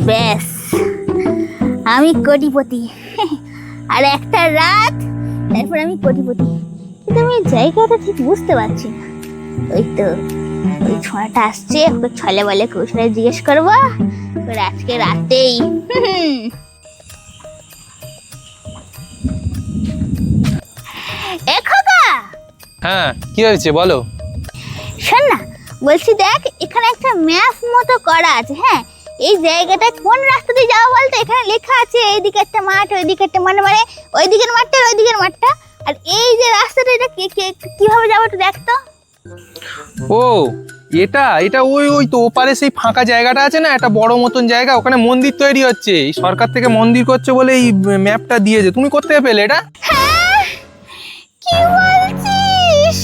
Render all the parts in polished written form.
ব্যাস আমি কোটিপতি। আর একটা রাত তারপর আমি কোটিপতি। কিন্তু আমি জায়গাটা ঠিক বুঝতে পারছি না। ওই তো ওই ছোঁয়াটা আসছে, ওকে ছলে বলে কৌশলে জিজ্ঞেস করবো এবার আজকে রাতেই। এ খোকা, হ্যাঁ কি হয়েছে বলো। শোন না, বলছি দেখ এখানে একটা ম্যাপ মতো করা আছে। হ্যাঁ, এই জায়গাটা কোন রাস্তা দিয়ে যাওয়া বলতো? এখানে লেখা আছে এইদিকে একটা মাঠ, ওইদিকে একটা মানে মানে ওইদিকের মাঠটা আর ওইদিকের মাঠটা। আর এই যে রাস্তাটা, এটা কিভাবে যাবো একটু দেখ তো। ও এটা এটা ওই ওই তো ওপারে সেই ফাঁকা জায়গাটা আছে না, একটা বড় মতন জায়গা, ওখানে মন্দির তৈরি হচ্ছে। এই সরকার থেকে মন্দির করছে বলে এই ম্যাপটা দিয়েছে। তুমি করতে পেলে এটা? হ্যাঁ, কি বলছিস?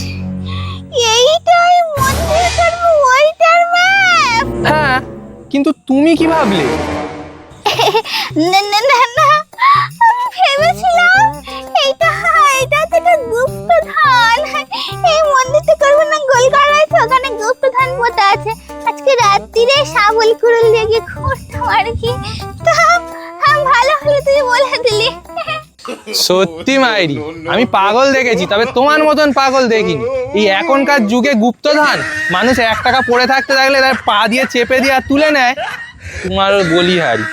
এইটাই মন্দির করবো, ওইটার ম্যাপ? হ্যাঁ, কিন্তু তুমি কি ভাবলে? না না না না, আমি ভেবেছিলাম এইটা এটা থেকে গুপ্তধন। এই মন্দিরটা করবো না, গোল করা আছে, ওখানে গুপ্তধন পোতা আছে। আজকে রাত্রিরে শাবল কুড়ুল দিয়ে গিয়ে খুঁড়তাম আর কি। তা ভালো হলো তুই বলে দিলি। সত্যি মাইরি, আমি পাগল দেখেছি, তবে তোমার মতন পাগল দেখিনি। এই এখনকার যুগে গুপ্তধন মানুষ 1 টাকা পড়ে থাকতে থাকলে তার পা দিয়ে চেপে দিয়ে আর তুলে নেয়। তোমার বলি হারি।